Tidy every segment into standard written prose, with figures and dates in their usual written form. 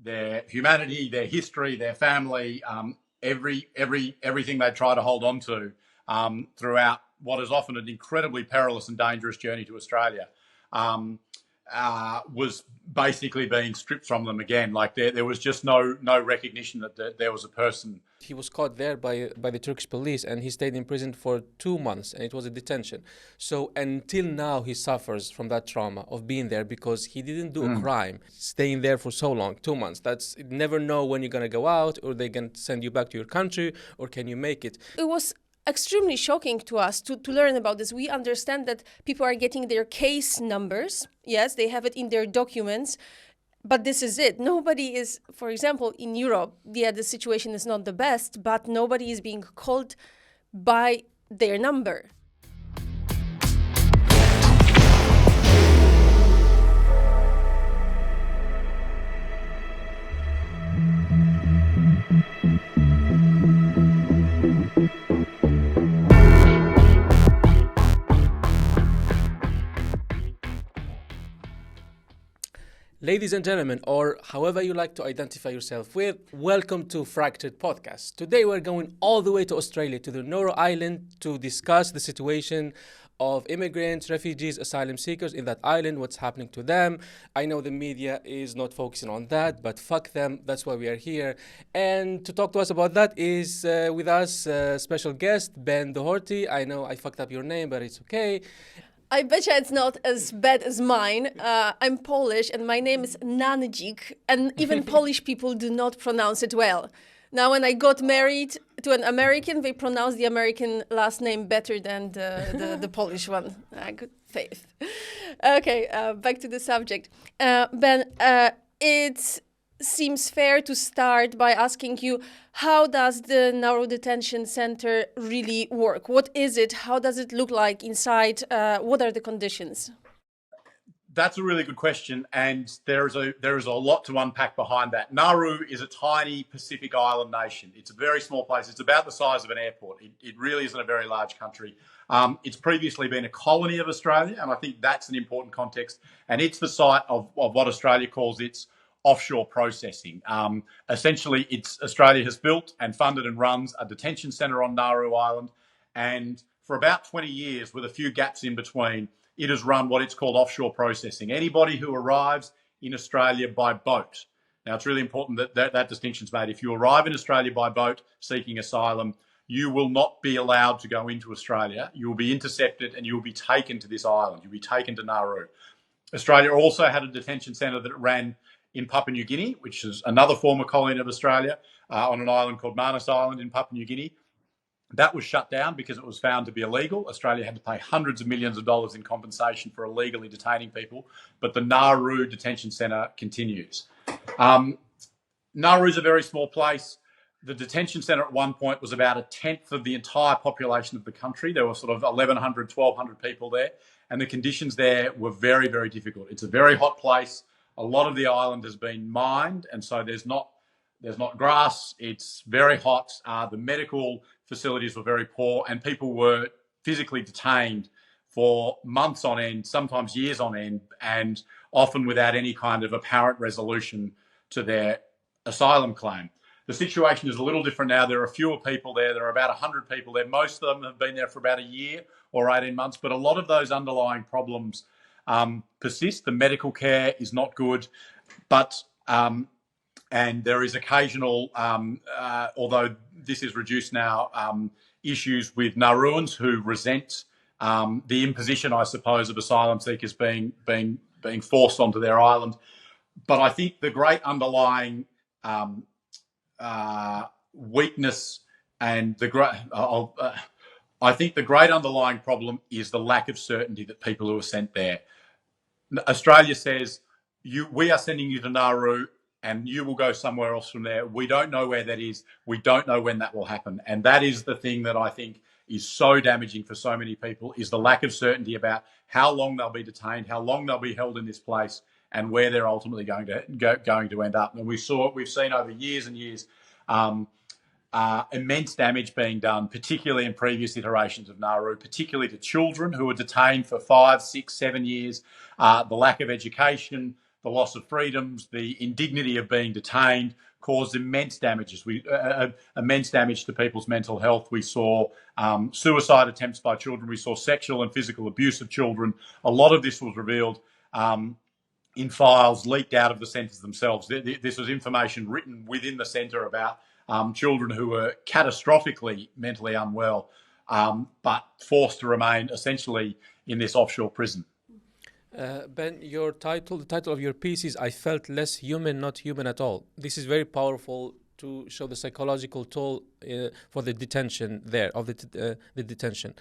their humanity, their history, their family, everything they try to hold on to throughout what is often an incredibly perilous and dangerous journey to Australia. Was basically being stripped from them again. Like there was just no recognition that there was a person. He was caught there by the Turkish police, and he stayed in prison for 2 months, and it was a detention. So until now, he suffers from that trauma of being there because he didn't do a crime. Staying there for so long, 2 months. That's, you never know when you're gonna go out, or they can send you back to your country, or can you make it. It was extremely shocking to us to learn about this. We understand that people are getting their case numbers. Yes, they have it in their documents, but this is it. Nobody is, for example, in Europe, the situation is not the best, but nobody is being called by their number. Ladies and gentlemen, or however you like to identify yourself with, welcome to Fractured Podcast. Today we're going all the way to Australia, to the Nauru Island, to discuss the situation of immigrants, refugees, asylum seekers in that island, what's happening to them. I know the media is not focusing on that, but fuck them, that's why we are here. And to talk to us about that is with us special guest, Ben Doherty. I know I fucked up your name, but it's okay. I bet you it's not as bad as mine. I'm Polish and my name is Nandzik, and even Polish people do not pronounce it well. Now, when I got married to an American, they pronounced the American last name better than the Polish one. Good faith. Okay, back to the subject. Ben, it seems fair to start by asking you, how does the Nauru Detention Center really work? What is it? How does it look like inside? What are the conditions? That's a really good question, and there is a lot to unpack behind that. Nauru is a tiny Pacific island nation. It's a very small place. It's about the size of an airport. It really isn't a very large country. It's previously been a colony of Australia, and I think that's an important context. And it's the site of what Australia calls its offshore processing. Essentially, Australia has built and funded and runs a detention centre on Nauru Island, and for about 20 years, with a few gaps in between, it has run what it's called offshore processing. Anybody who arrives in Australia by boat. Now, it's really important that distinction's made. If you arrive in Australia by boat seeking asylum, you will not be allowed to go into Australia. You will be intercepted and you will be taken to this island. You'll be taken to Nauru. Australia also had a detention centre that ran in Papua New Guinea, which is another former colony of Australia, on an island called Manus Island in Papua New Guinea. That was shut down because it was found to be illegal. Australia had to pay hundreds of millions of dollars in compensation for illegally detaining people, but the Nauru Detention Centre continues. Nauru is a very small place. The detention centre at one point was about a tenth of the entire population of the country. There were sort of 1,100, 1,200 people there, and the conditions there were very, very difficult. It's a very hot place. A lot of the island has been mined, and so there's not grass. It's very hot. The medical facilities were very poor, and people were physically detained for months on end, sometimes years on end, and often without any kind of apparent resolution to their asylum claim. The situation is a little different now. There are fewer people there. There are about 100 people there. Most of them have been there for about a year or 18 months, but a lot of those underlying problems persist. The medical care is not good, but and there is occasional, although this is reduced now, issues with Nauruans who resent the imposition, I suppose, of asylum seekers being forced onto their island. But I think the great underlying weakness and I think the great underlying problem is the lack of certainty that people who are sent there. Australia says, we are sending you to Nauru and you will go somewhere else from there. We don't know where that is. We don't know when that will happen. And that is the thing that I think is so damaging for so many people, is the lack of certainty about how long they'll be detained, how long they'll be held in this place, and where they're ultimately going to end up. And we've seen over years and years immense damage being done, particularly in previous iterations of Nauru, particularly to children who are detained for 5, 6, 7 years. The lack of education the loss of freedoms, the indignity of being detained, caused immense damages. Immense damage to people's mental health. We saw suicide attempts by children. We saw sexual and physical abuse of children. A lot of this was revealed in files leaked out of the centres themselves. This was information written within the centre about children who were catastrophically mentally unwell, but forced to remain essentially in this offshore prison. Ben, the title of your piece is "I felt less human, not human at all." This is very powerful to show the psychological toll for the detention the detention.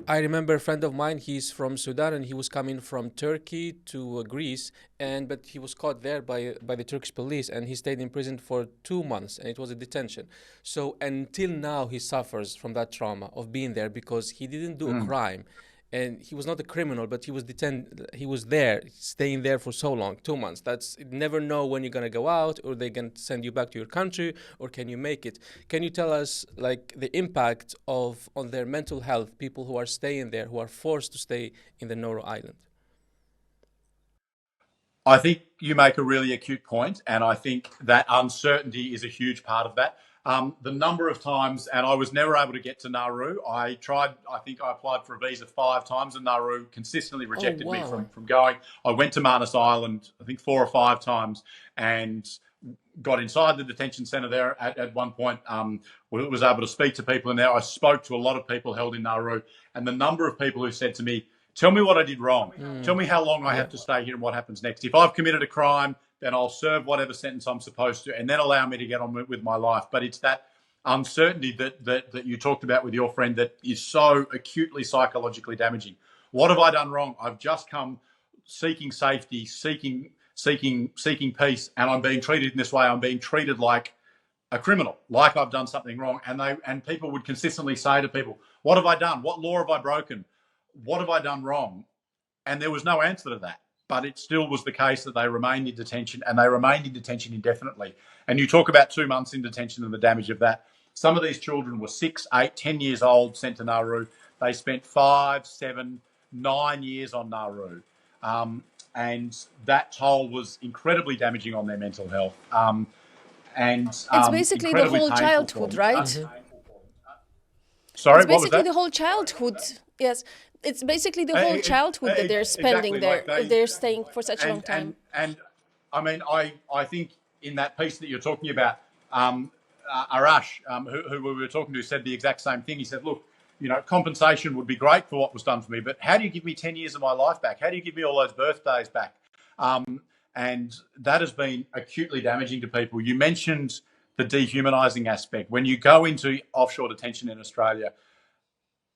I remember a friend of mine. He's from Sudan and he was coming from Turkey to Greece, but he was caught there by the Turkish police, and he stayed in prison for 2 months, and it was a detention. So until now, he suffers from that trauma of being there because he didn't do a crime. And he was not a criminal, but he was detained. He was there, staying there for so long, 2 months. You never know when you're gonna go out, or they're gonna send you back to your country, or can you make it? Can you tell us, like, the impact on their mental health, people who are staying there, who are forced to stay in the Nauru Island? I think you make a really acute point, and I think that uncertainty is a huge part of that. The number of times, and I was never able to get to Nauru. I applied for a visa 5 times, and Nauru consistently rejected me from going. I went to Manus Island, I think 4 or 5 times, and got inside the detention centre there at one point. Was able to speak to people in there. I spoke to a lot of people held in Nauru, and the number of people who said to me, "Tell me what I did wrong. Tell me how long I have to stay here and what happens next. If I've committed a crime, then I'll serve whatever sentence I'm supposed to, and then allow me to get on with my life." But it's that uncertainty that you talked about with your friend that is so acutely psychologically damaging. What have I done wrong? I've just come seeking safety, seeking peace, and I'm being treated in this way. I'm being treated like a criminal, like I've done something wrong. And people would consistently say to people, "What have I done? What law have I broken? What have I done wrong?" And there was no answer to that. But it still was the case that they remained in detention, and they remained in detention indefinitely. And you talk about 2 months in detention and the damage of that. Some of these children were 6, 8, 10 years old, sent to Nauru. They spent 5, 7, 9 years on Nauru. And that toll was incredibly damaging on their mental health. It's basically the whole childhood, right? Sorry, it's basically the whole childhood. Yes. It's basically the whole childhood that they're spending there if they're staying for such a long time. And I mean, I think in that piece that you're talking about, Arash, who we were talking to, said the exact same thing. He said, "Look, compensation would be great for what was done for me, but how do you give me 10 years of my life back? How do you give me all those birthdays back?" And that has been acutely damaging to people. You mentioned the dehumanising aspect. When you go into offshore detention in Australia,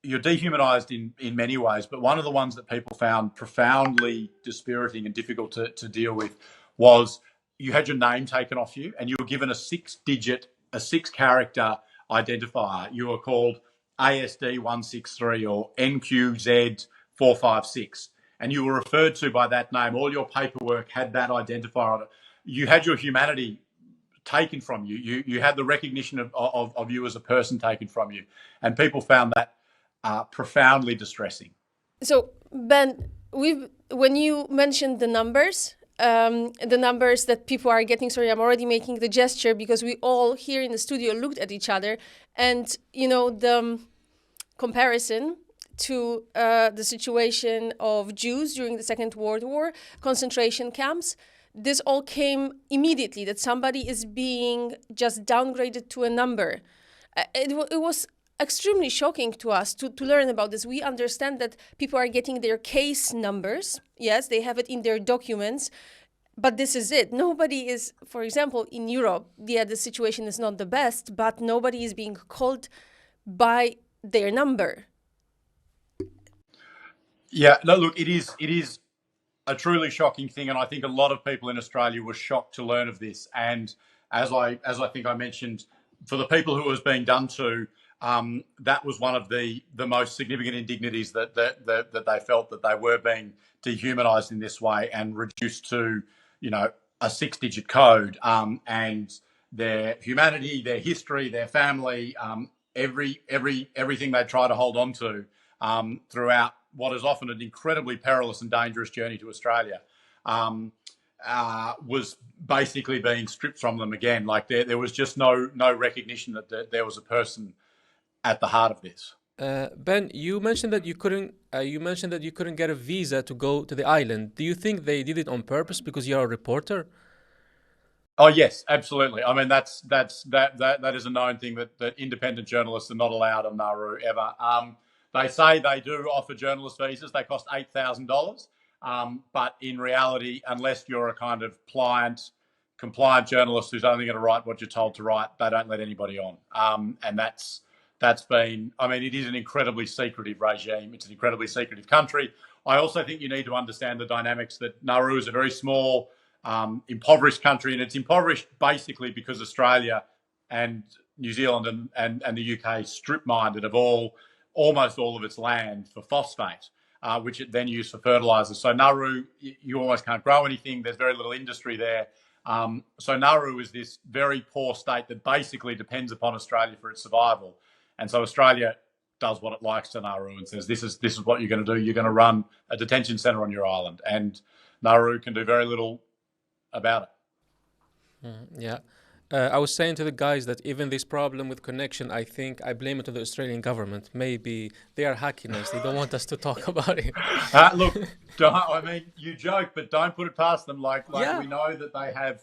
you're dehumanised in many ways, but one of the ones that people found profoundly dispiriting and difficult to deal with was you had your name taken off you and you were given a 6-character identifier. You were called ASD 163 or NQZ 456, and you were referred to by that name. All your paperwork had that identifier on it. You had your humanity taken from you. You had the recognition of you as a person taken from you, and people found that profoundly distressing. So, Ben, when you mentioned the numbers that people are getting, sorry, I'm already making the gesture because we all here in the studio looked at each other, and the comparison to the situation of Jews during the Second World War, concentration camps, this all came immediately, that somebody is being just downgraded to a number. It was extremely shocking to us to learn about this. We understand that people are getting their case numbers. Yes, they have it in their documents, but this is it. Nobody is, for example, in Europe, the situation is not the best, but nobody is being called by their number. Yeah, no, look, it is a truly shocking thing, and I think a lot of people in Australia were shocked to learn of this. And as I think I mentioned, for the people who it was being done to, that was one of the most significant indignities that they felt, that they were being dehumanised in this way and reduced to, a 6-digit code, and their humanity, their history, their family, everything they try to hold on to throughout what is often an incredibly perilous and dangerous journey to Australia. was basically being stripped from them again. Like there was just no recognition that there was a person at the heart of this. Ben, you mentioned that you couldn't. You mentioned that you couldn't get a visa to go to the island. Do you think they did it on purpose because you're a reporter? Oh yes, absolutely. I mean that is a known thing that independent journalists are not allowed on Nauru ever. They say they do offer journalist visas. They cost $8,000, but in reality, unless you're a kind of compliant journalist who's only going to write what you're told to write, they don't let anybody on. And that's been. I mean, it is an incredibly secretive regime. It's an incredibly secretive country. I also think you need to understand the dynamics that Nauru is a very small, impoverished country, and it's impoverished basically because Australia and New Zealand and the UK strip mined it of almost all of its land for phosphate, which it then used for fertilizers. So Nauru, you almost can't grow anything. There's very little industry there. So Nauru is this very poor state that basically depends upon Australia for its survival. And so Australia does what it likes to Nauru and says, this is what you're going to do. You're going to run a detention centre on your island. And Nauru can do very little about it. Yeah. I was saying to the guys that even this problem with connection, I think I blame it to the Australian government. Maybe they are hacking us. They don't want us to talk about it. Look, I mean, you joke, but don't put it past them. Like yeah. We know that they have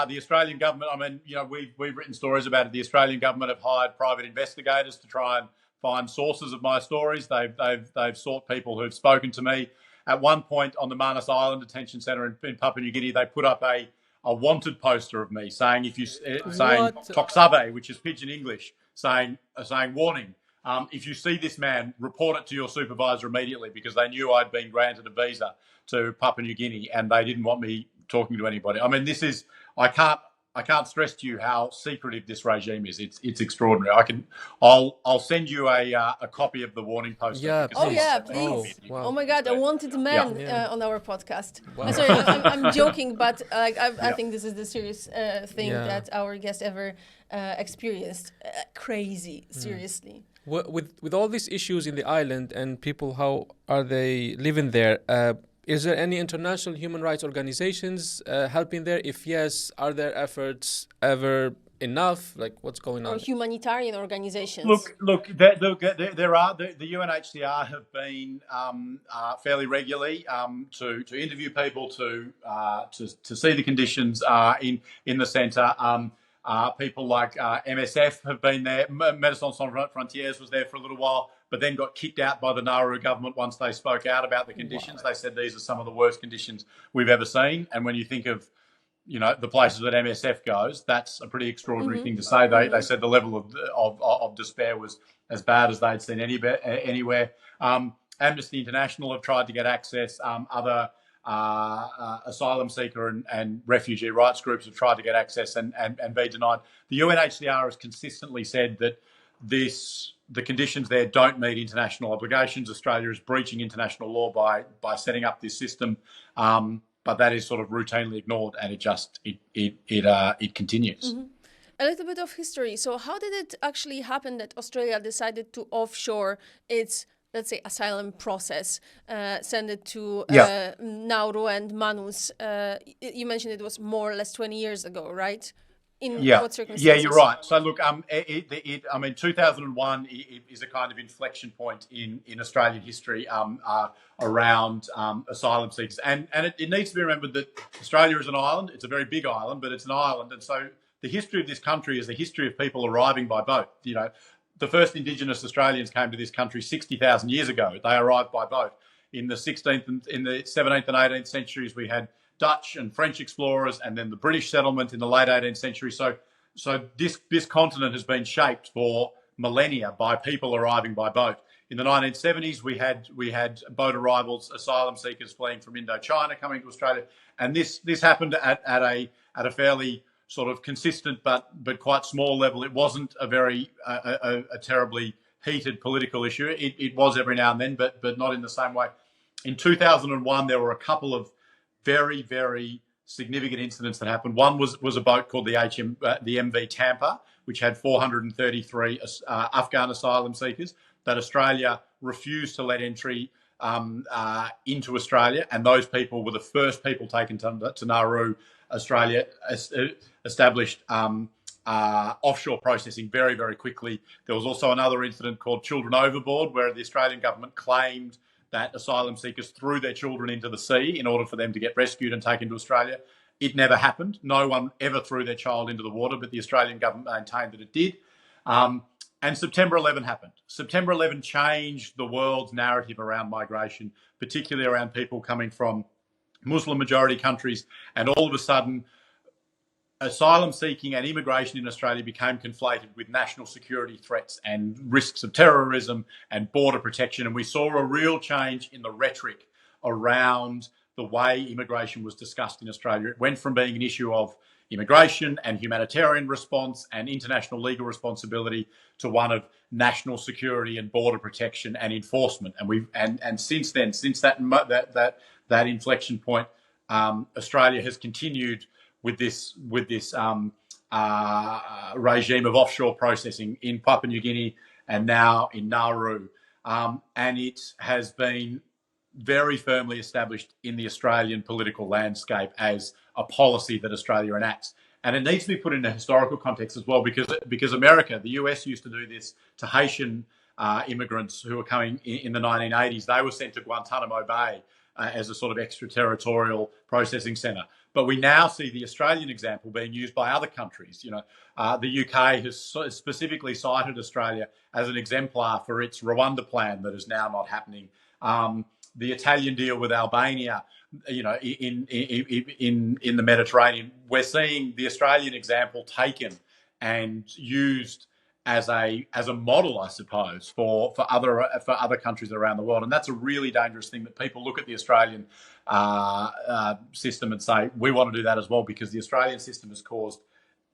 the Australian government. I mean, you know, we've written stories about it. The Australian government have hired private investigators to try and find sources of my stories. They've sought people who've spoken to me. At one point on the Manus Island detention centre in Papua New Guinea, they put up a wanted poster of me saying Toksabe, which is pidgin English, saying warning. If you see this man, report it to your supervisor immediately, because they knew I'd been granted a visa to Papua New Guinea and they didn't want me talking to anybody. I mean, I can't stress to you how secretive this regime is. It's extraordinary. I'll send you a copy of the warning poster. Yeah. Please. Oh my God, a wanted man on our podcast. Wow. Sorry, I'm joking, but I think this is the serious thing that our guest ever experienced. Crazy, seriously. With all these issues in the island and people, how are they living there? Is there any international human rights organizations helping there? If yes, are their efforts ever enough? Like, what's going on? Or humanitarian organizations? Look. There are. The UNHCR have been fairly regularly to interview people, to see the conditions in the centre. People like MSF have been there. Médecins Sans Frontières was there for a little while, but then got kicked out by the Nauru government once they spoke out about the conditions. Wow. They said these are some of the worst conditions we've ever seen. And when you think of, you know, the places that MSF goes, that's a pretty extraordinary thing to say. They said the level of despair was as bad as they'd seen anywhere. Amnesty International have tried to get access. Other asylum seeker and refugee rights groups have tried to get access and be denied. The UNHCR has consistently said that the conditions there don't meet international obligations. Australia is breaching international law by setting up this system, but that is sort of routinely ignored, and it continues. Mm-hmm. A little bit of history. So how did it actually happen that Australia decided to offshore its, let's say, asylum process, send it to Nauru and Manus? You mentioned it was more or less 20 years ago, right? In what circumstances? Yeah, you're right. So look, 2001 is a kind of inflection point in Australian history around asylum seekers, and it needs to be remembered that Australia is an island. It's a very big island, but it's an island, and so the history of this country is the history of people arriving by boat. You know, the first Indigenous Australians came to this country 60,000 years ago. They arrived by boat. In the 16th and in the 17th and 18th centuries, we had Dutch and French explorers, and then the British settlement in the late 18th century. So this continent has been shaped for millennia by people arriving by boat. In the 1970s, we had boat arrivals, asylum seekers fleeing from Indochina coming to Australia, and this happened at a fairly sort of consistent but quite small level. It wasn't a very a terribly heated political issue. It was every now and then, but not in the same way. In 2001, there were a couple of very, very significant incidents that happened. One was a boat called the MV Tampa, which had 433 Afghan asylum seekers that Australia refused to let entry. into Australia, and those people were the first people taken to Nauru. Australia established offshore processing very, very quickly. There was also another incident called Children Overboard, where the Australian government claimed that asylum seekers threw their children into the sea in order for them to get rescued and taken to Australia. It never happened. No one ever threw their child into the water, but the Australian government maintained that it did. And September 11 happened. September 11 changed the world's narrative around migration, particularly around people coming from Muslim majority countries. And all of a sudden, asylum seeking and immigration in Australia became conflated with national security threats and risks of terrorism and border protection. And we saw a real change in the rhetoric around the way immigration was discussed in Australia. It went from being an issue of immigration and humanitarian response and international legal responsibility to one of national security and border protection and enforcement. And since then, since that inflection point, Australia has continued with this regime of offshore processing in Papua New Guinea and now in Nauru, and it has been very firmly established in the Australian political landscape as a policy that Australia enacts. And it needs to be put in a historical context as well, because America, the US, used to do this to Haitian immigrants who were coming in the 1980s. They were sent to Guantanamo Bay as a sort of extraterritorial processing centre. But we now see the Australian example being used by other countries. The UK has specifically cited Australia as an exemplar for its Rwanda plan that is now not happening. The Italian deal with Albania, in the Mediterranean, we're seeing the Australian example taken and used as a model, I suppose, for other countries around the world. And that's a really dangerous thing, that people look at the Australian system and say, we want to do that as well, because the Australian system has caused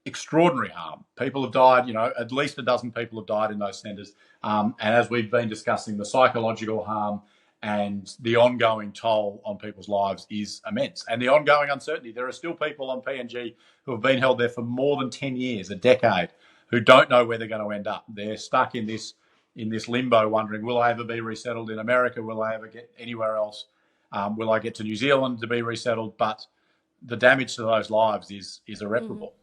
extraordinary harm. People have died, at least a dozen people have died in those centres. And as we've been discussing, the psychological harm and the ongoing toll on people's lives is immense. And the ongoing uncertainty. There are still people on PNG who have been held there for more than 10 years, a decade, who don't know where they're going to end up. They're stuck in this limbo, wondering, will I ever be resettled in America? Will I ever get anywhere else? Will I get to New Zealand to be resettled? But the damage to those lives is irreparable.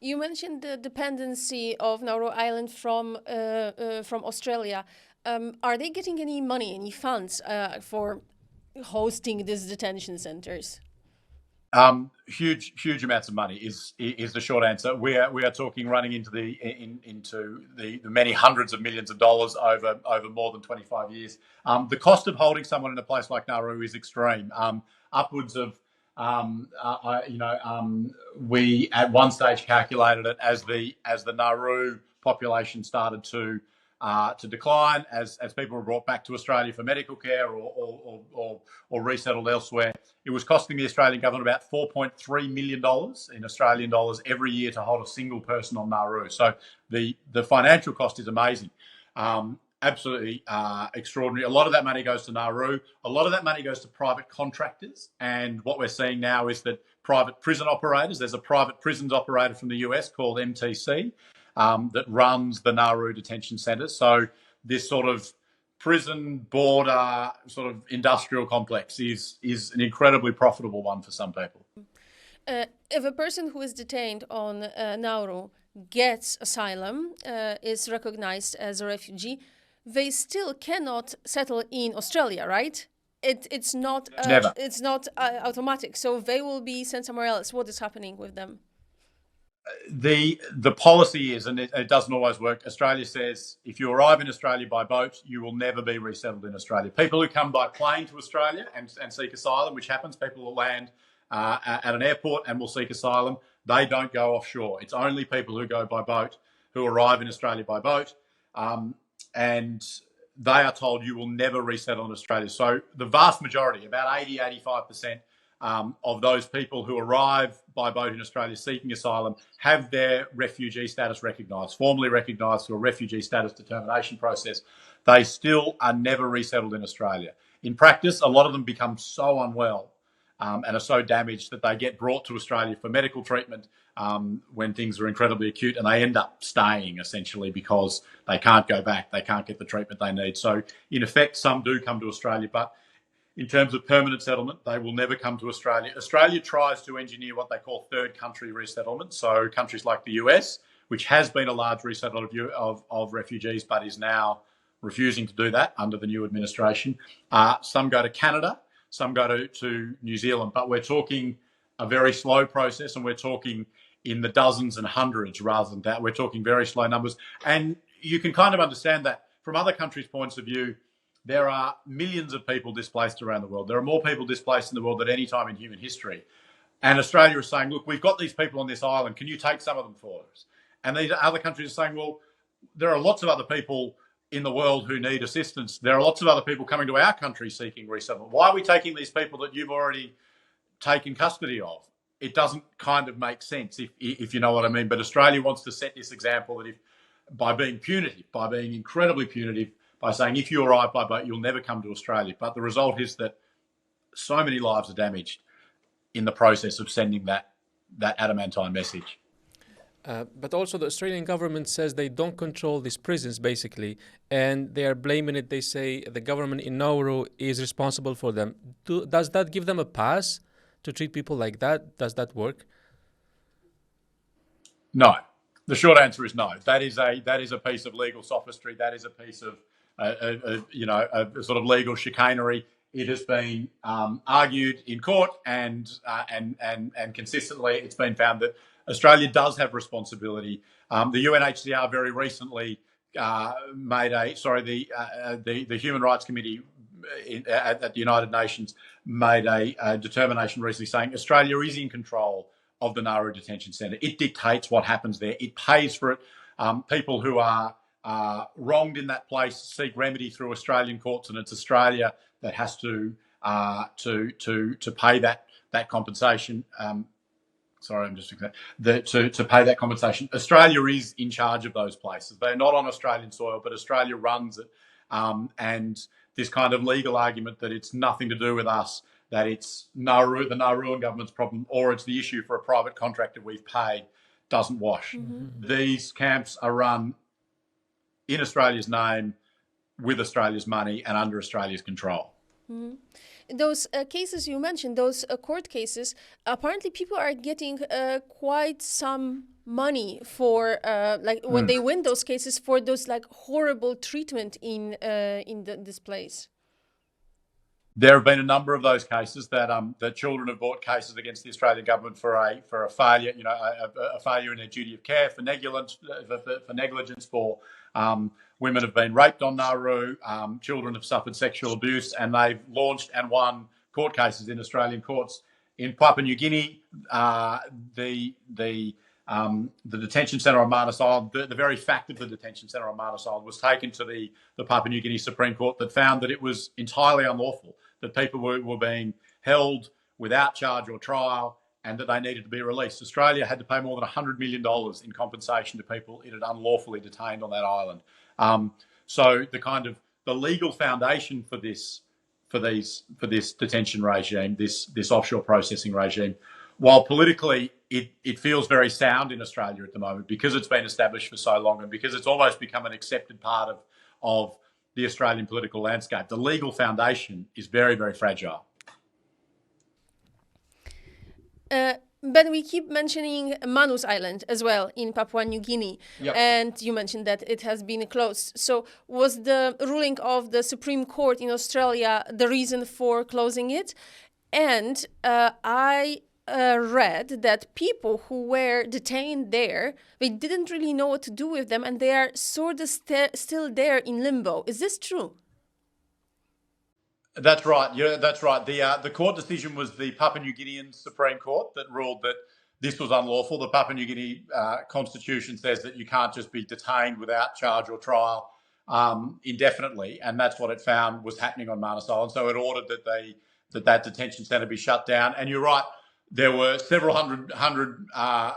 You mentioned the dependency of Nauru Island from Australia. Are they getting any money, any funds for hosting these detention centers? Huge amounts of money is the short answer. We are talking running into the many hundreds of millions of dollars over more than 25 years. The cost of holding someone in a place like Nauru is extreme. Upwards of we at one stage calculated it as the Nauru population started to decline, as people were brought back to Australia for medical care or resettled elsewhere. It was costing the Australian government about $4.3 million in Australian dollars every year to hold a single person on Nauru. So the financial cost is amazing. Absolutely extraordinary. A lot of that money goes to Nauru. A lot of that money goes to private contractors. And what we're seeing now is that private prison operators, there's a private prisons operator from the US called MTC that runs the Nauru detention centres. So this sort of prison border sort of industrial complex is an incredibly profitable one for some people. If a person who is detained on Nauru gets asylum, is recognized as a refugee, they still cannot settle in Australia, right? It's not Never. It's not automatic. So they will be sent somewhere else. What is happening with them? The policy is, and it doesn't always work, Australia says if you arrive in Australia by boat, you will never be resettled in Australia. People who come by plane to Australia and seek asylum, which happens, people will land at an airport and will seek asylum. They don't go offshore. It's only people who go by boat who arrive in Australia by boat. And they are told you will never resettle in Australia. So the vast majority, about 85%, of those people who arrive by boat in Australia seeking asylum have their refugee status recognised, formally recognised through a refugee status determination process. They still are never resettled in Australia. In practice, a lot of them become so unwell and are so damaged that they get brought to Australia for medical treatment when things are incredibly acute, and they end up staying essentially because they can't go back, they can't get the treatment they need. So in effect, some do come to Australia, but in terms of permanent settlement, they will never come to Australia. Australia tries to engineer what they call third country resettlement. So countries like the US, which has been a large resettlement of refugees, but is now refusing to do that under the new administration. Some go to Canada, some go to New Zealand, but we're talking a very slow process, and we're talking in the dozens and hundreds rather than that. We're talking very slow numbers. And you can kind of understand that from other countries' points of view. There are millions of people displaced around the world. There are more people displaced in the world than any time in human history. And Australia is saying, look, we've got these people on this island. Can you take some of them for us? And these other countries are saying, well, there are lots of other people in the world who need assistance. There are lots of other people coming to our country seeking resettlement. Why are we taking these people that you've already taken custody of? It doesn't kind of make sense, if you know what I mean. But Australia wants to set this example that by being punitive, by being incredibly punitive, by saying if you arrive by boat, you'll never come to Australia. But the result is that so many lives are damaged in the process of sending that adamantine message. But also the Australian government says they don't control these prisons, basically, and they are blaming it. They say the government in Nauru is responsible for them. Does that give them a pass to treat people like that? Does that work? No. The short answer is no. That is a piece of legal sophistry. That is a piece of a sort of legal chicanery. It has been argued in court, and consistently, it's been found that Australia does have responsibility. The UNHCR very recently the Human Rights Committee at the United Nations made a determination recently saying Australia is in control of the Nauru Detention Centre. It dictates what happens there. It pays for it. People who are wronged in that place seek remedy through Australian courts, and it's Australia that has to pay that compensation. To pay that compensation. Australia is in charge of those places. They're not on Australian soil, but Australia runs it. And this kind of legal argument that it's nothing to do with us, that it's the Nauruan government's problem, or it's the issue for a private contractor we've paid, doesn't wash. Mm-hmm. These camps are run in Australia's name, with Australia's money, and under Australia's control. Mm-hmm. Those cases you mentioned, those court cases, apparently people are getting quite some money for when they win those cases for those horrible treatment in this place. There have been a number of those cases that children have brought cases against the Australian government for a failure, a failure in their duty of care, for negligence, women have been raped on Nauru, children have suffered sexual abuse, and they've launched and won court cases in Australian courts. In Papua New Guinea, the detention centre on Manus Island, the very fact of the detention centre on Manus Island was taken to the Papua New Guinea Supreme Court that found that it was entirely unlawful, that people were being held without charge or trial, and that they needed to be released. Australia had to pay more than $100 million in compensation to people it had unlawfully detained on that island. So the legal foundation for this detention regime, this offshore processing regime, while politically it feels very sound in Australia at the moment because it's been established for so long and because it's almost become an accepted part of the Australian political landscape, the legal foundation is very, very fragile. But we keep mentioning Manus Island as well in Papua New Guinea. Yep. And you mentioned that it has been closed. So was the ruling of the Supreme Court in Australia the reason for closing it? And I read that people who were detained there, they didn't really know what to do with them, and they are sort of still there in limbo. Is this true? That's right. Yeah, that's right. The court decision was the Papua New Guinean Supreme Court that ruled that this was unlawful. The Papua New Guinea constitution says that you can't just be detained without charge or trial indefinitely, and that's what it found was happening on Manus Island. So it ordered that detention centre be shut down. And you're right, there were several hundred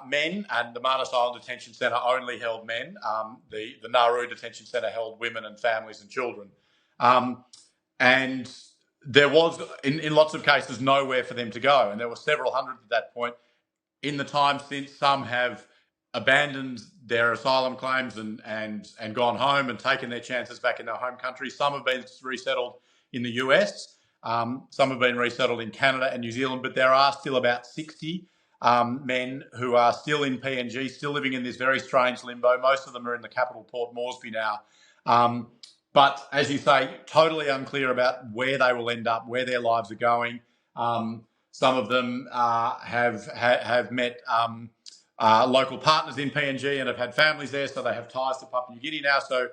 men, and the Manus Island detention centre only held men. The Nauru detention centre held women and families and children. And there was, in lots of cases, nowhere for them to go. And there were several hundred at that point. In the time since, some have abandoned their asylum claims and gone home and taken their chances back in their home country. Some have been resettled in the US. Some have been resettled in Canada and New Zealand, but there are still about 60 men who are still in PNG, still living in this very strange limbo. Most of them are in the capital, Port Moresby now. But as you say, totally unclear about where they will end up, where their lives are going. Some of them have met local partners in PNG and have had families there, so they have ties to Papua New Guinea now. So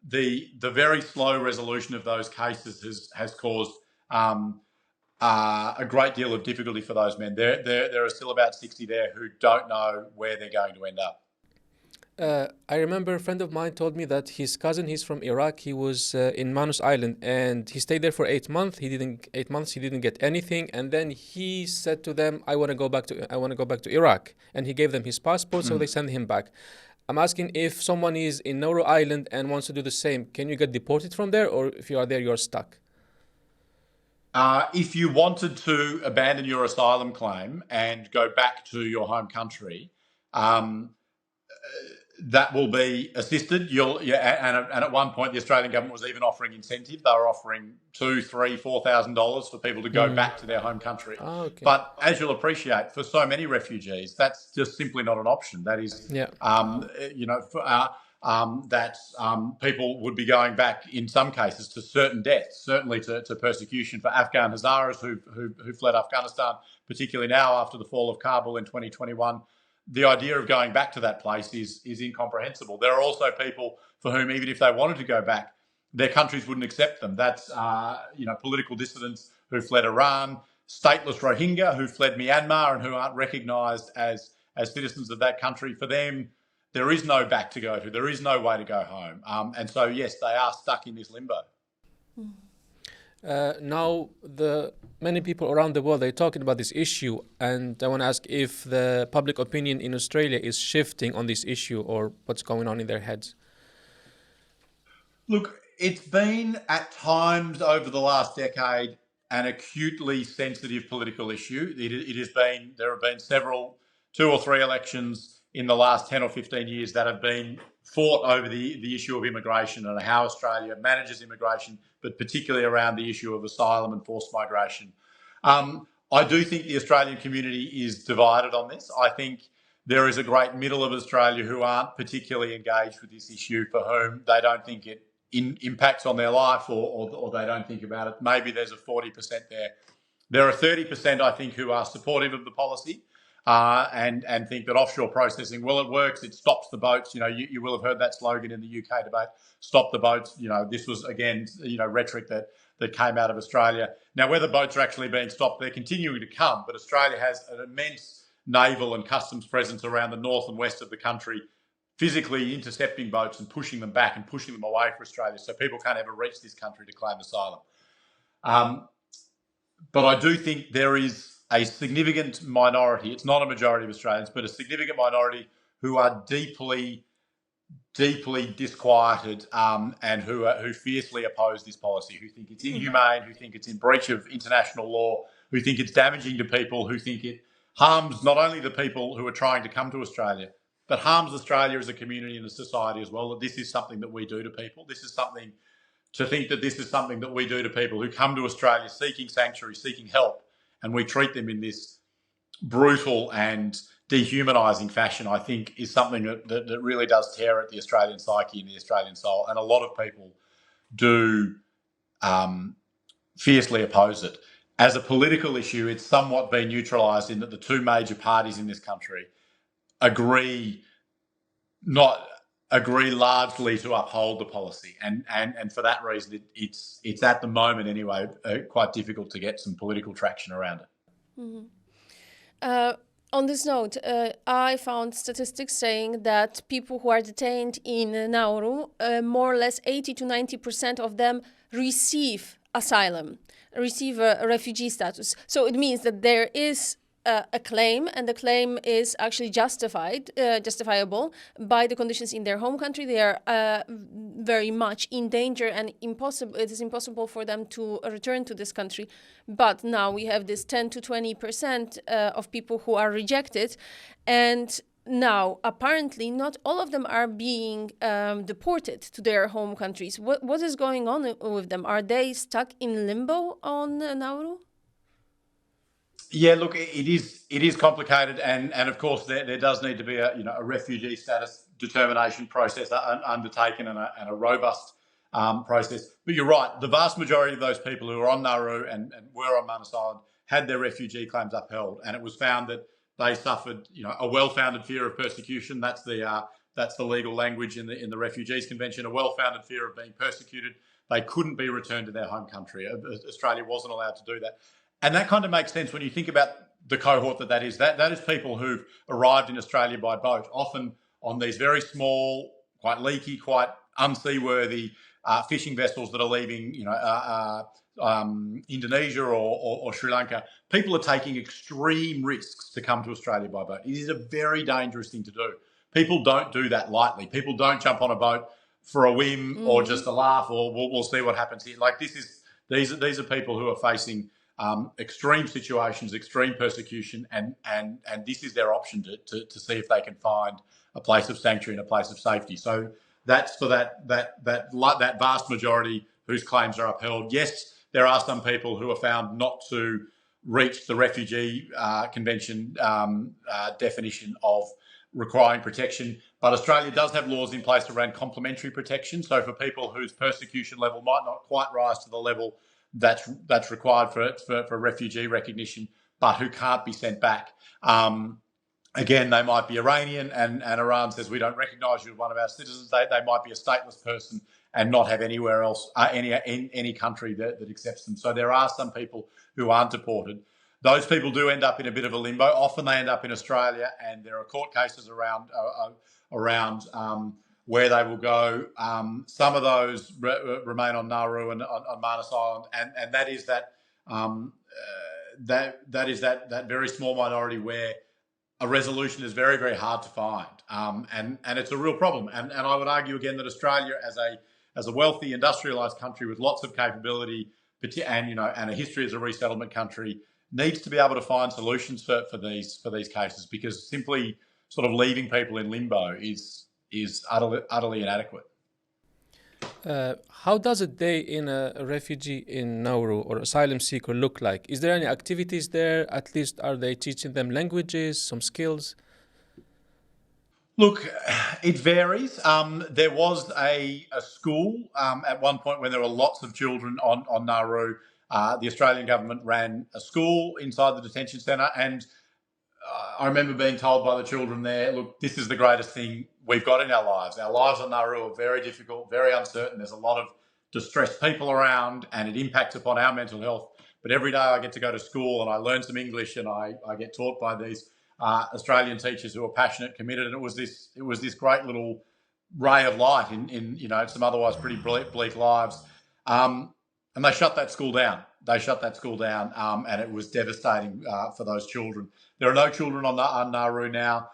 the very slow resolution of those cases has caused a great deal of difficulty for those men. There are still about 60 there who don't know where they're going to end up. I remember a friend of mine told me that his cousin, he's from Iraq, he was in Manus Island and he stayed there for 8 months. He didn't get anything, and then he said to them, I want to go back to Iraq, and he gave them his passport, so they sent him back. I'm asking, if someone is in Nauru Island and wants to do the same, can you get deported from there, or if you are there, you're stuck? If you wanted to abandon your asylum claim and go back to your home country, that will be assisted. And at one point, the Australian government was even offering incentive. They were offering $2,000, $3,000, $4,000 for people to go back to their home country. Oh, okay. But as you'll appreciate, for so many refugees, that's just simply not an option. That is, people would be going back in some cases to certain deaths, certainly to persecution for Afghan Hazaras who fled Afghanistan, particularly now after the fall of Kabul in 2021. The idea of going back to that place is incomprehensible. There are also people for whom, even if they wanted to go back, their countries wouldn't accept them. That's political dissidents who fled Iran, stateless Rohingya who fled Myanmar and who aren't recognised as citizens of that country. For them, there is no back to go to. There is no way to go home. And so, yes, they are stuck in this limbo. Now, many people around the world, they're talking about this issue, and I want to ask if the public opinion in Australia is shifting on this issue or what's going on in their heads. Look, it's been at times over the last decade an acutely sensitive political issue. There have been several, 2 or 3 elections in the last 10 or 15 years that have been fought over the issue of immigration and how Australia manages immigration, but particularly around the issue of asylum and forced migration. I do think the Australian community is divided on this. I think there is a great middle of Australia who aren't particularly engaged with this issue, for whom they don't think it impacts on their life or they don't think about it. Maybe there's a 40% there. There are 30%, I think, who are supportive of the policy. And think that offshore processing, well, it works. It stops the boats. You will have heard that slogan in the UK debate, stop the boats. This was, again, rhetoric that came out of Australia. Now, whether boats are actually being stopped, they're continuing to come, but Australia has an immense naval and customs presence around the north and west of the country, physically intercepting boats and pushing them back and pushing them away from Australia, so people can't ever reach this country to claim asylum. But I do think there is a significant minority, it's not a majority of Australians, but a significant minority who are deeply, deeply disquieted and who fiercely oppose this policy, who think it's inhumane, who think it's in breach of international law, who think it's damaging to people, who think it harms not only the people who are trying to come to Australia, but harms Australia as a community and a society as well. That this is something that we do to people. To think that this is something that we do to people who come to Australia seeking sanctuary, seeking help, and we treat them in this brutal and dehumanising fashion, I think, is something that really does tear at the Australian psyche and the Australian soul. And a lot of people do fiercely oppose it. As a political issue, it's somewhat been neutralised in that the 2 major parties in this country agree largely to uphold the policy, and for that reason, it's at the moment anyway quite difficult to get some political traction around it. Mm-hmm. On this note, I found statistics saying that people who are detained in Nauru, more or less 80 to 90% of them receive asylum, receive a refugee status. So it means that there is a claim, and the claim is actually justifiable by the conditions in their home country. They are very much in danger and impossible. It is impossible for them to return to this country. But now we have this 10 to 20% of people who are rejected, and now apparently not all of them are being deported to their home countries. What is going on with them? Are they stuck in limbo on Nauru? Yeah, look, it is complicated, and of course there does need to be a refugee status determination process undertaken, and a robust process. But you're right, the vast majority of those people who are on Nauru and were on Manus Island had their refugee claims upheld, and it was found that they suffered a well-founded fear of persecution. That's the legal language in the Refugees Convention. A well-founded fear of being persecuted. They couldn't be returned to their home country. Australia wasn't allowed to do that. And that kind of makes sense when you think about the cohort that is. That is people who've arrived in Australia by boat, often on these very small, quite leaky, quite unseaworthy fishing vessels that are leaving, Indonesia or Sri Lanka. People are taking extreme risks to come to Australia by boat. It is a very dangerous thing to do. People don't do that lightly. People don't jump on a boat for a whim or just a laugh, or we'll see what happens here. Like these are people who are facing extreme situations, extreme persecution, and this is their option to see if they can find a place of sanctuary and a place of safety. So that's for that vast majority whose claims are upheld. Yes, there are some people who are found not to reach the Refugee Convention definition of requiring protection, but Australia does have laws in place around complementary protection. So for people whose persecution level might not quite rise to the level that's required for refugee recognition, but who can't be sent back. Again, they might be Iranian, and Iran says we don't recognise you as one of our citizens. They might be a stateless person and not have anywhere else, any country that accepts them. So there are some people who aren't deported. Those people do end up in a bit of a limbo. Often they end up in Australia, and there are court cases around where they will go. Some of those remain on Nauru and on Manus Island, and that is that very small minority where a resolution is very, very hard to find, and it's a real problem. And I would argue again that Australia, as a wealthy, industrialised country with lots of capability, and a history as a resettlement country, needs to be able to find solutions for these cases, because simply sort of leaving people in limbo is utterly inadequate. How does a day in a refugee in Nauru or asylum seeker look like? Is there any activities there? At least are they teaching them languages, some skills? Look, it varies. There was a school at one point when there were lots of children on Nauru. The Australian government ran a school inside the detention centre, and I remember being told by the children there, look, this is the greatest thing we've got in our lives. Our lives on Nauru are very difficult, very uncertain. There's a lot of distressed people around, and it impacts upon our mental health. But every day I get to go to school and I learn some English, and I get taught by these Australian teachers who are passionate, committed, and it was this great little ray of light in some otherwise pretty bleak lives. And they shut that school down. And it was devastating for those children. There are no children on Nauru now.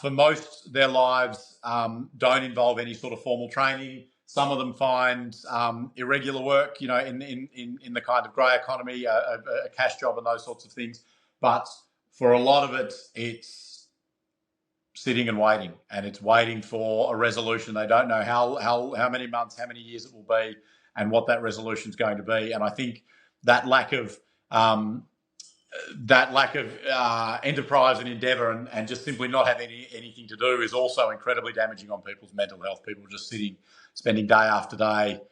For most, their lives don't involve any sort of formal training. Some of them find irregular work, in the kind of grey economy, a cash job and those sorts of things. But for a lot of it, it's sitting and waiting, and it's waiting for a resolution. They don't know how many months, how many years it will be, and what that resolution is going to be. And I think that lack of enterprise and endeavour, and just simply not having anything to do, is also incredibly damaging on people's mental health. People just spending day after day,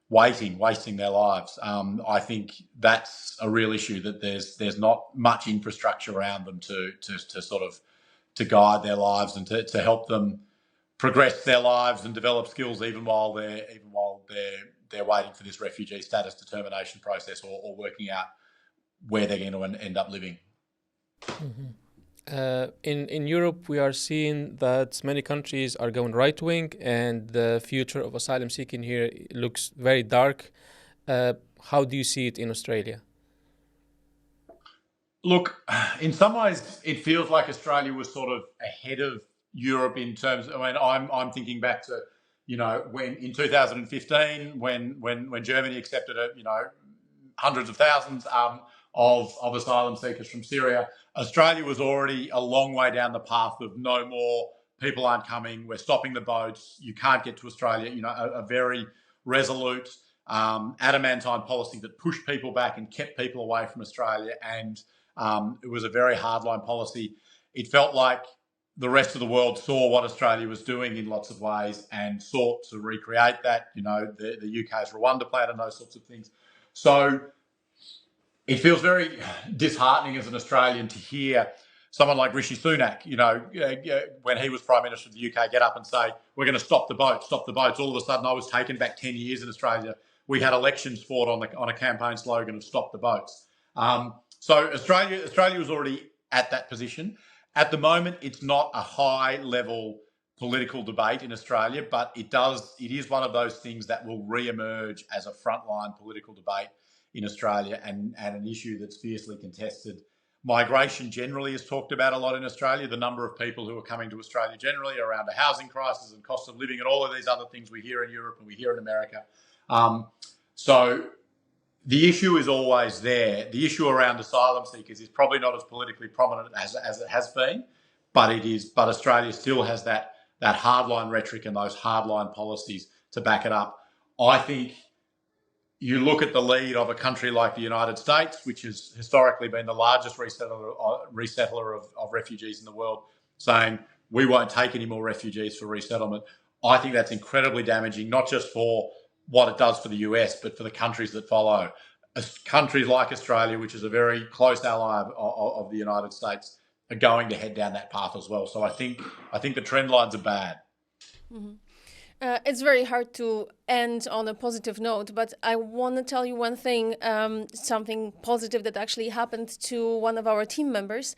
wasting their lives. I think that's a real issue, that there's not much infrastructure around them to guide their lives and to help them progress their lives and develop skills, even while they're waiting for this refugee status determination process, or working out where they're going to end up living. Mm-hmm. In Europe, we are seeing that many countries are going right-wing, and the future of asylum seeking here looks very dark. How do you see it in Australia? Look, in some ways, it feels like Australia was sort of ahead of Europe in terms. I'm thinking back to when in 2015, when Germany accepted hundreds of thousands of asylum seekers from Syria, Australia was already a long way down the path of no more. People aren't coming. We're stopping the boats. You can't get to Australia. A very resolute, adamantine policy that pushed people back and kept people away from Australia. And it was a very hardline policy. It felt like the rest of the world saw what Australia was doing in lots of ways and sought to recreate that. The UK's Rwanda plan and those sorts of things. So it feels very disheartening as an Australian to hear someone like Rishi Sunak, when he was Prime Minister of the UK, get up and say, we're going to stop the boats. All of a sudden, I was taken back 10 years in Australia. We had elections fought on a campaign slogan of stop the boats. So Australia was already at that position. At the moment, it's not a high-level political debate in Australia, but it is one of those things that will re-emerge as a frontline political debate in Australia and an issue that's fiercely contested. Migration generally is talked about a lot in Australia, the number of people who are coming to Australia generally around a housing crisis and cost of living and all of these other things we hear in Europe and we hear in America. So the issue is always there. The issue around asylum seekers is probably not as politically prominent as it has been, but Australia still has that hardline rhetoric and those hardline policies to back it up. I think you look at the lead of a country like the United States, which has historically been the largest resettler of refugees in the world, saying we won't take any more refugees for resettlement. I think that's incredibly damaging, not just for what it does for the US, but for the countries that follow. Countries like Australia, which is a very close ally of the United States, are going to head down that path as well. So I think the trend lines are bad. Mm-hmm. It's very hard to end on a positive note, but I want to tell you one thing, something positive that actually happened to one of our team members.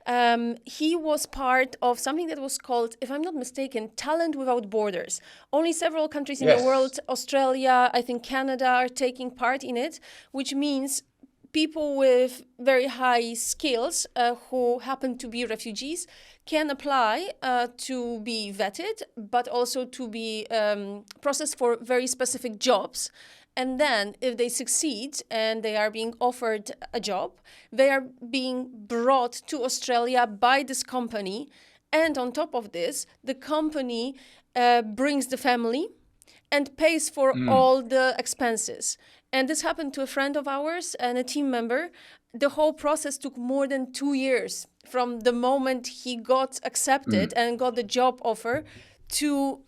He was part of something that was called, if I'm not mistaken, Talent Without Borders. Only several countries in the world, Australia, I think Canada, are taking part in it, which means people with very high skills who happen to be refugees can apply to be vetted, but also to be processed for very specific jobs. And then if they succeed and they are being offered a job, they are being brought to Australia by this company. And on top of this, the company brings the family and pays for all the expenses. And this happened to a friend of ours and a team member. The whole process took more than 2 years from the moment he got accepted and got the job offer to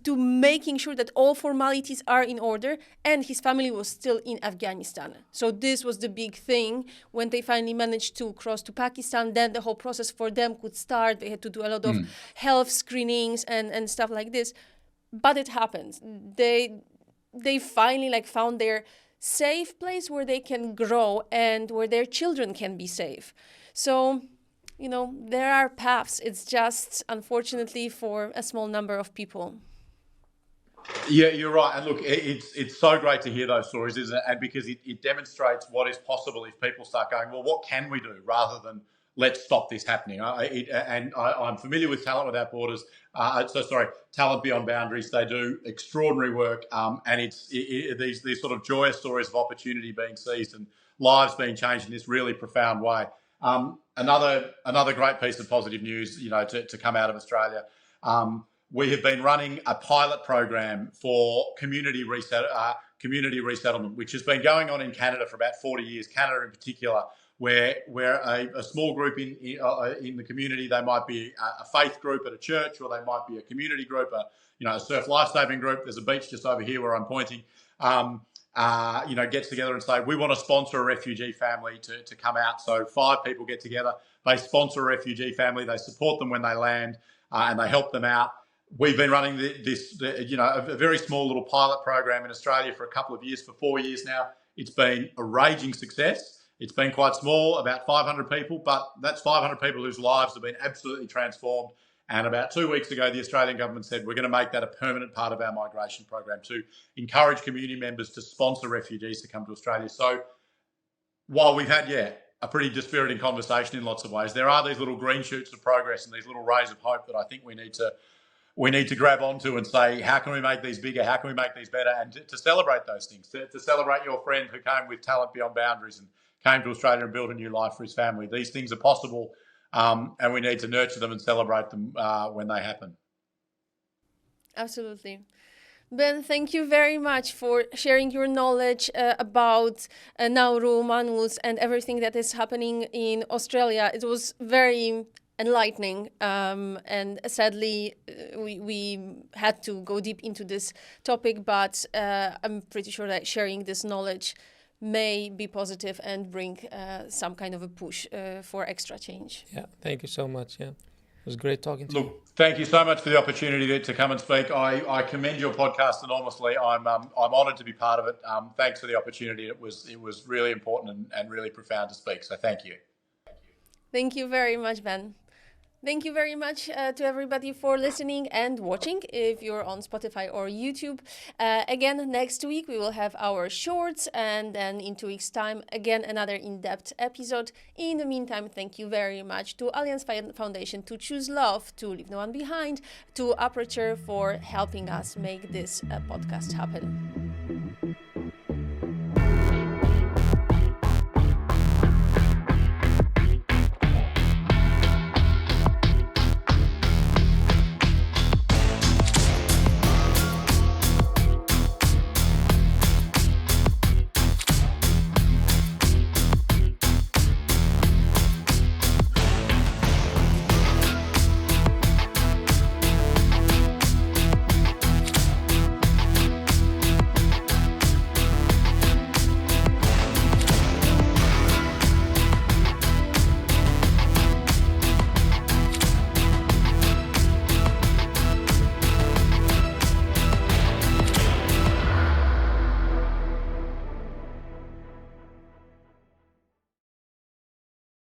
making sure that all formalities are in order, and his family was still in Afghanistan. So this was the big thing. When they finally managed to cross to Pakistan, then the whole process for them could start. They had to do a lot of health screenings and stuff like this. But it happened. They finally found their safe place where they can grow and where their children can be safe. So, there are paths. It's just, unfortunately, for a small number of people. Yeah, you're right. And look, it's so great to hear those stories, isn't it? And because it demonstrates what is possible if people start going, well, what can we do, rather than let's stop this happening. I'm familiar with Talent Without Borders. Talent Beyond Boundaries. They do extraordinary work, and it's these sort of joyous stories of opportunity being seized and lives being changed in this really profound way. Another great piece of positive news, to come out of Australia. We have been running a pilot program for community resettlement, which has been going on in Canada for about 40 years, Canada in particular, where a small group in the community, they might be a faith group at a church, or they might be a community group, a surf lifesaving group. There's a beach just over here where I'm pointing. Gets together and say, we want to sponsor a refugee family to come out. So 5 people get together, they sponsor a refugee family, they support them when they land, and they help them out. We've been running a very small little pilot program in Australia for a couple of years, for 4 years now. It's been a raging success. It's been quite small, about 500 people, but that's 500 people whose lives have been absolutely transformed. And about 2 weeks ago, the Australian government said, we're going to make that a permanent part of our migration program to encourage community members to sponsor refugees to come to Australia. So while we've had, a pretty dispiriting conversation in lots of ways, there are these little green shoots of progress and these little rays of hope that I think we need we need to grab onto and say, how can we make these bigger? How can we make these better? And to celebrate those things, to celebrate your friend who came with talent beyond boundaries and came to Australia and built a new life for his family. These things are possible, and we need to nurture them and celebrate them when they happen. Absolutely. Ben, thank you very much for sharing your knowledge about Nauru, Manus, and everything that is happening in Australia. It was very enlightening, and sadly, we had to go deep into this topic, but I'm pretty sure that sharing this knowledge may be positive and bring some kind of a push for extra change. Yeah, thank you so much. Yeah, it was great talking to you. Look, thank you so much for the opportunity to come and speak. I commend your podcast enormously. I'm honoured to be part of it. Thanks for the opportunity. It was really important and really profound to speak. So thank you. Thank you very much, Ben. Thank you very much to everybody for listening and watching if you're on Spotify or YouTube. Again, next week we will have our shorts, and then in 2 weeks' time, again, another in-depth episode. In the meantime, thank you very much to Alliance Foundation, to Choose Love, to Leave No One Behind, to Aperture for helping us make this podcast happen.